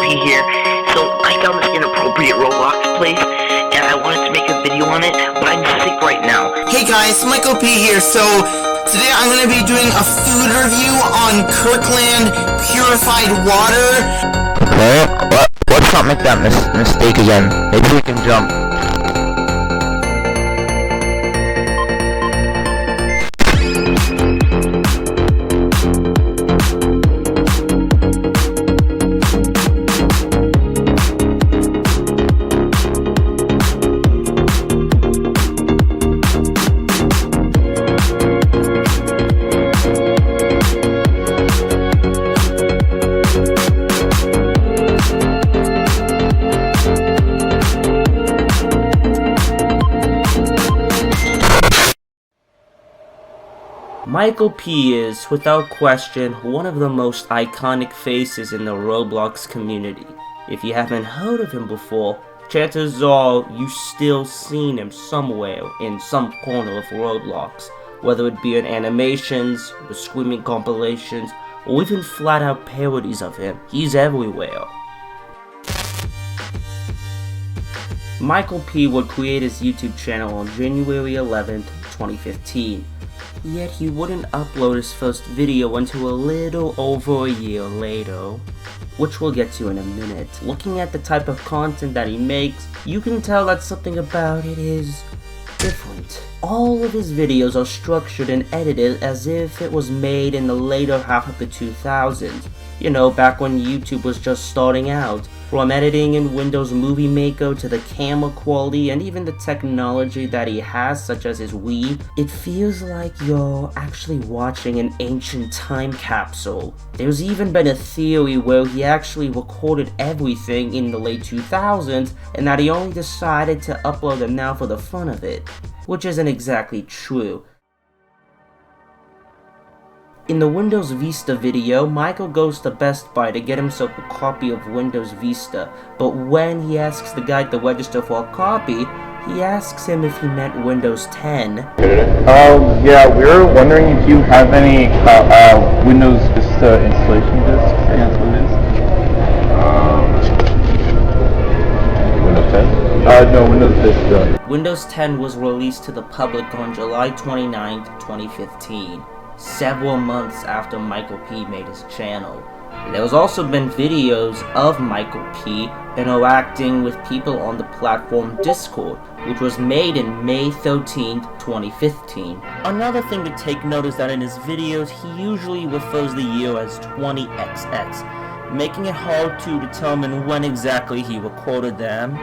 P here. So I found this inappropriate Roblox place, and I wanted to make a video on it, but I'm sick right now. Hey guys, Micheal P here. So today I'm gonna be doing a food review on Kirkland purified water. Okay, let's not make that mistake again. Maybe we can jump. Micheal P is, without question, one of the most iconic faces in the Roblox community. If you haven't heard of him before, chances are you've still seen him somewhere in some corner of Roblox, whether it be in animations, the screaming compilations, or even flat out parodies of him. He's everywhere. Micheal P would create his YouTube channel on January 11th, 2015. Yet he wouldn't upload his first video until a little over a year later, which we'll get to in a minute. Looking at the type of content that he makes, you can tell that something about it is different. All of his videos are structured and edited as if it was made in the later half of the 2000s. You know, back when YouTube was just starting out. From editing in Windows Movie Maker to the camera quality and even the technology that he has, such as his Wii, it feels like you're actually watching an ancient time capsule. There's even been a theory where he actually recorded everything in the late 2000s and that he only decided to upload them now for the fun of it, which isn't exactly true. In the Windows Vista video, Micheal goes to Best Buy to get himself a copy of Windows Vista, but when he asks the guy to register for a copy, he asks him if he meant Windows 10. Yeah, we were wondering if you have any Windows Vista installation discs. That's what it is. Windows 10? No, Windows Vista. Windows 10 was released to the public on July 29th, 2015. Several months after Micheal P made his channel. There's also been videos of Micheal P interacting with people on the platform Discord, which was made in May 13th, 2015. Another thing to take note is that in his videos, he usually refers the year as 20XX, making it hard to determine when exactly he recorded them.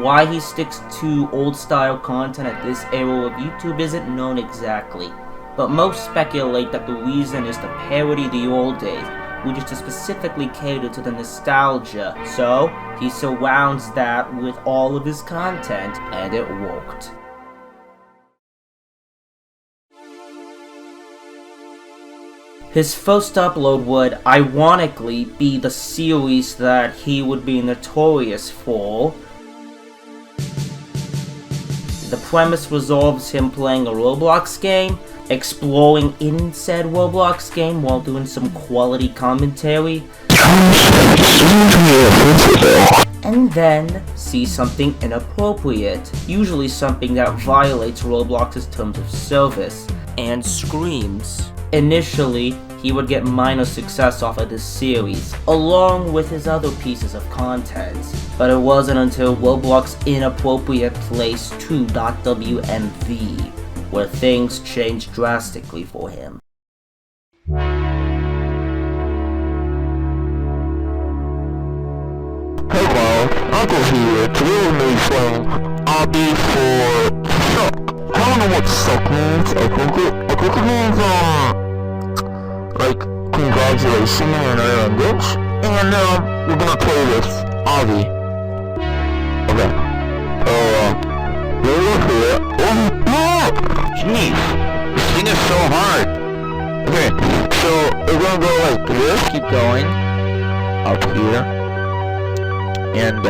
Why he sticks to old-style content at this era of YouTube isn't known exactly, but most speculate that the reason is to parody the old days, which is to specifically cater to the nostalgia. So, he surrounds that with all of his content, and it worked. His first upload would, ironically, be the series that he would be notorious for. The premise resolves him playing a Roblox game, exploring in said Roblox game while doing some quality commentary, and then see something inappropriate, usually something that violates Roblox's terms of service, and screams. Initially, he would get minor success off of this series, along with his other pieces of content, but it wasn't until Roblox Inappropriate Place 2.wmv where things changed drastically for him. Hello, Uncle here. Today we're going to be playing Obby for Suck. I don't know what Suck means. I think it means, like, congratulations in another language. And, we're gonna play with Obby. Okay. We're here. Oh, no! Jeez! This thing is so hard! Okay, so we're gonna go like this, keep going. Up here. And,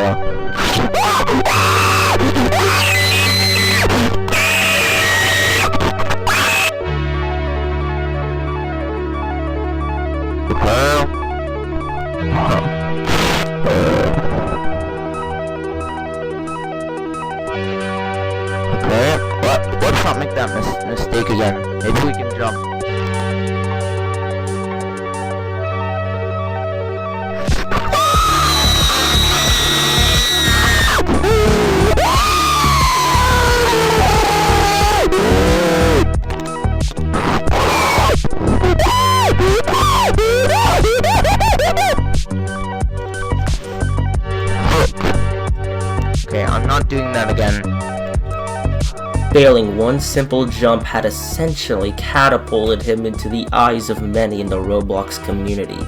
failing one simple jump had essentially catapulted him into the eyes of many in the Roblox community.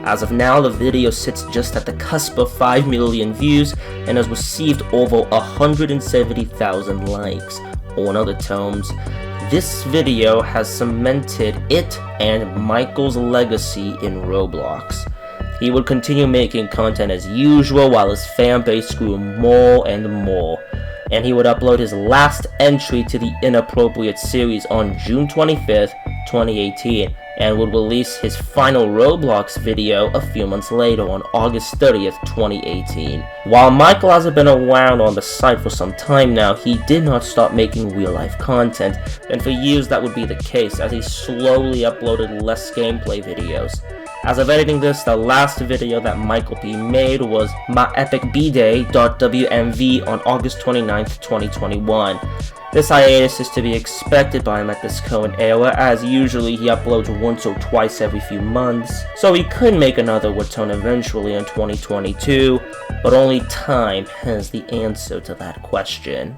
As of now, the video sits just at the cusp of 5 million views and has received over 170,000 likes. Or in other terms, this video has cemented it and Micheal's legacy in Roblox. He would continue making content as usual while his fanbase grew more and more. And he would upload his last entry to the Inappropriate series on June 25th, 2018, and would release his final Roblox video a few months later on August 30th, 2018. While Micheal hasn't been around on the site for some time now, he did not stop making real-life content, and for years that would be the case as he slowly uploaded less gameplay videos. As of editing this, the last video that Micheal P made was myepicbday.wmv on August 29th, 2021. This hiatus is to be expected by him at this current era, as usually he uploads once or twice every few months, so he could make another return eventually in 2022, but only time has the answer to that question.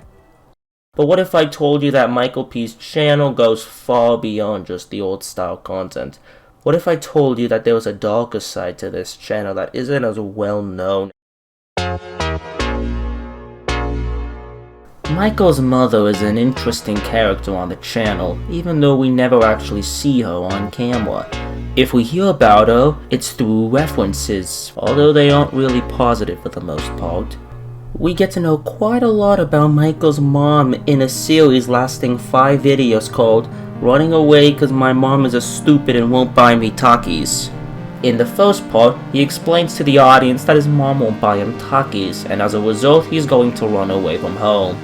But what if I told you that Micheal P's channel goes far beyond just the old style content? What if I told you that there was a darker side to this channel that isn't as well known? Micheal's mother is an interesting character on the channel, even though we never actually see her on camera. If we hear about her, it's through references, although they aren't really positive for the most part. We get to know quite a lot about Micheal's mom in a series lasting 5 videos called Running Away Cause My Mom Is a Stupid and Won't Buy Me Takis. In the first part, he explains to the audience that his mom won't buy him Takis, and as a result, he's going to run away from home.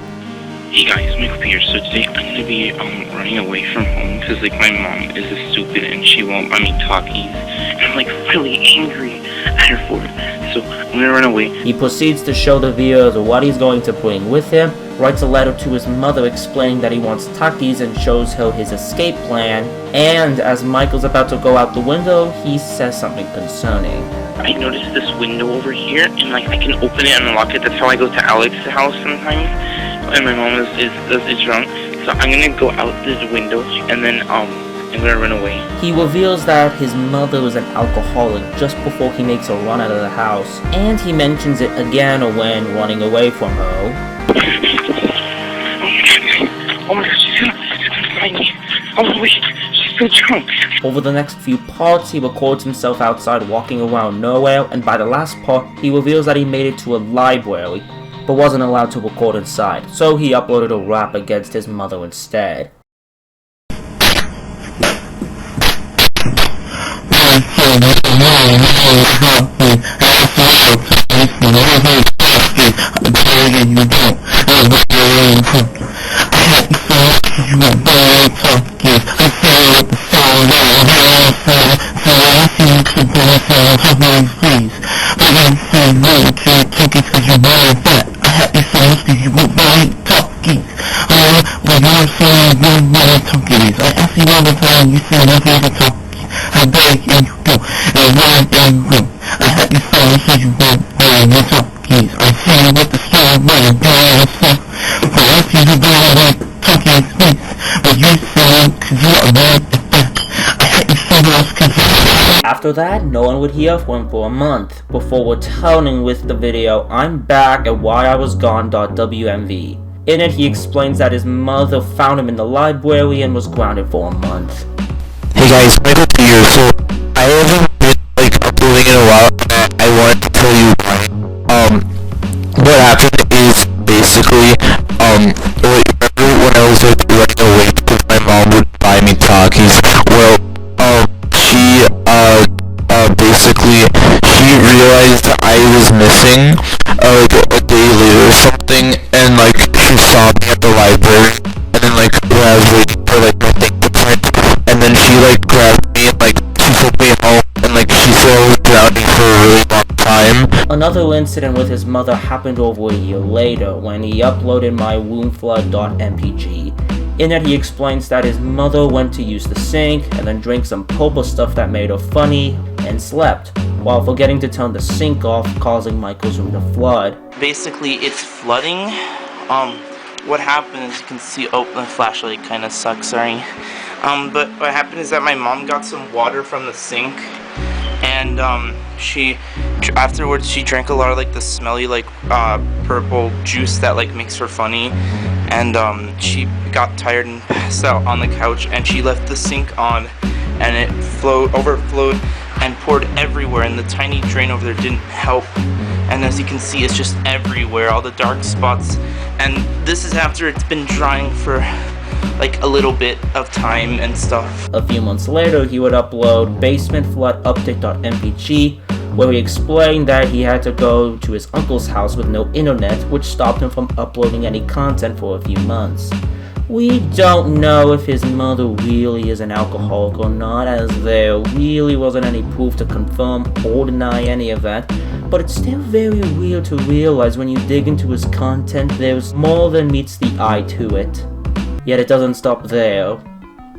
Hey guys, Micheal P here. So today I'm gonna be running away from home because like my mom is a stupid and she won't buy me Takis. And I'm like really angry at her for it. So I'm gonna run away. He proceeds to show the viewers what he's going to bring with him, writes a letter to his mother explaining that he wants Takis and shows her his escape plan, and as Micheal's about to go out the window, he says something concerning. I noticed this window over here and like I can open it and unlock it. That's how I go to Alex's house sometimes. And my mom is drunk, so I'm gonna go out this window and then I'm gonna run away. He reveals that his mother is an alcoholic just before he makes a run out of the house, and he mentions it again when running away from her. Oh my god, she's gonna find me. Oh wait, she's so drunk. Over the next few parts, he records himself outside walking around nowhere, and by the last part, he reveals that he made it to a library, but wasn't allowed to record inside, so he uploaded a rap against his mother instead. After that, no one would hear from him for a month, before returning with the video I'm Back at Why I Was Gone.wmv. In it, he explains that his mother found him in the library and was grounded for a month. Hey guys, Micheal P here. So I haven't been uploading in a while, and I wanted to tell you why. What happened is basically, remember when I was running away because my mom would buy me Takis? Well, she realized I was missing, a day later or something, and she saw me at the library, and then when I was waiting for my thing to print, and then she grabbed me and she took me home, and she said I was drowning for a really long time. Another incident with his mother happened over a year later when he uploaded mywombflood.mpg. In it, he explains that his mother went to use the sink and then drank some purple stuff that made her funny and slept, while forgetting to turn the sink off, causing Micheal's room to flood. Basically, it's flooding. what happened is, you can see, oh, the flashlight kind of sucks, sorry. But what happened is that my mom got some water from the sink, and afterwards she drank a lot of like the smelly like purple juice that like makes her funny, and she got tired and passed out on the couch, and she left the sink on, and it overflowed and poured everywhere, and the tiny drain over there didn't help. And as you can see, it's just everywhere, all the dark spots. And this is after it's been drying for like a little bit of time and stuff. A few months later, he would upload basementfloodupdate.mpg, where he explained that he had to go to his uncle's house with no internet, which stopped him from uploading any content for a few months. We don't know if his mother really is an alcoholic or not, as there really wasn't any proof to confirm or deny any of that, but it's still very weird to realize when you dig into his content there's more than meets the eye to it. Yet it doesn't stop there.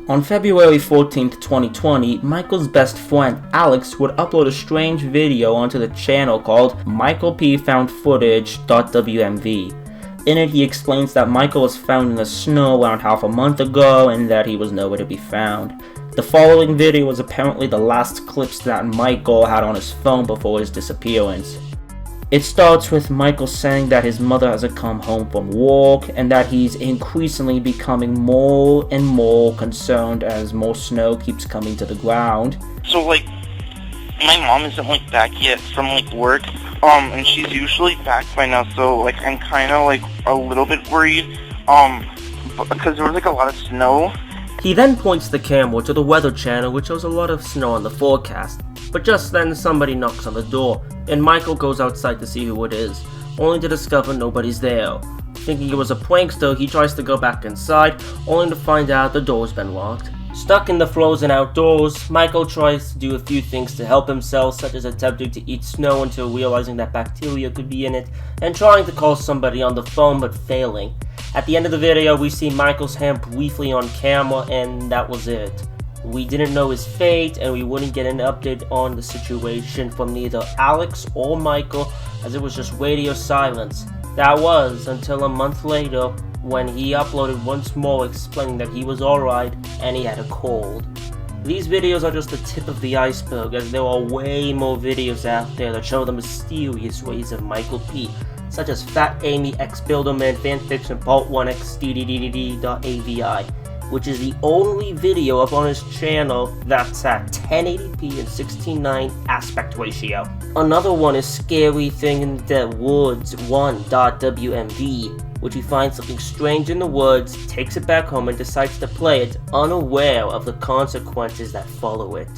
On February 14th, 2020, Michael's best friend Alex would upload a strange video onto the channel called Micheal P found footage.wmv. In it, he explains that Michael was found in the snow around half a month ago and that he was nowhere to be found. The following video was apparently the last clips that Michael had on his phone before his disappearance. It starts with Michael saying that his mother hasn't come home from work and that he's increasingly becoming more and more concerned as more snow keeps coming to the ground. So like, my mom isn't like back yet from like work, and she's usually back by now, so like I'm kind of like a little bit worried, because there was like a lot of snow. He then points the camera to the Weather Channel, which shows a lot of snow on the forecast. But just then, somebody knocks on the door, and Michael goes outside to see who it is, only to discover nobody's there. Thinking it was a prankster, he tries to go back inside, only to find out the door's been locked. Stuck in the frozen outdoors, Michael tries to do a few things to help himself, such as attempting to eat snow until realizing that bacteria could be in it, and trying to call somebody on the phone but failing. At the end of the video, we see Michael's hand briefly on camera, and that was it. We didn't know his fate, and we wouldn't get an update on the situation from neither Alex or Michael, as it was just radio silence. That was until a month later, when he uploaded once more explaining that he was alright and he had a cold. These videos are just the tip of the iceberg, as there are way more videos out there that show the mysterious ways of Micheal P, such as Fat Amy X Builderman Fanfiction Part 1 X DDDD.avi, which is the only video up on his channel that's at 1080p and 16:9 aspect ratio. Another one is Scary Thing in the Woods 1.wmv, which he finds something strange in the woods, takes it back home, and decides to play it, unaware of the consequences that follow it.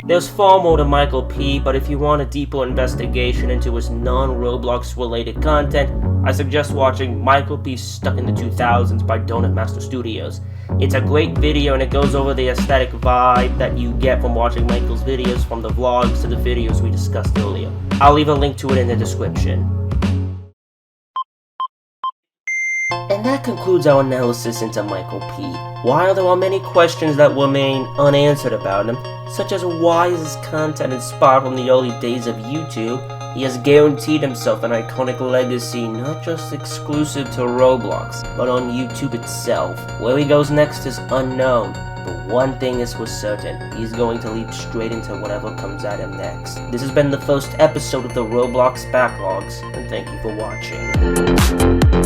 There's far more to Micheal P, but if you want a deeper investigation into his non-Roblox related content, I suggest watching Micheal P Stuck in the 2000s by Donut Master Studios. It's a great video and it goes over the aesthetic vibe that you get from watching Michael's videos, from the vlogs to the videos we discussed earlier. I'll leave a link to it in the description. And that concludes our analysis into Micheal P. While there are many questions that remain unanswered about him, such as why is his content inspired from the early days of YouTube, he has guaranteed himself an iconic legacy not just exclusive to Roblox, but on YouTube itself. Where he goes next is unknown, but one thing is for certain, he's going to leap straight into whatever comes at him next. This has been the first episode of the Roblox Backlogs, and thank you for watching.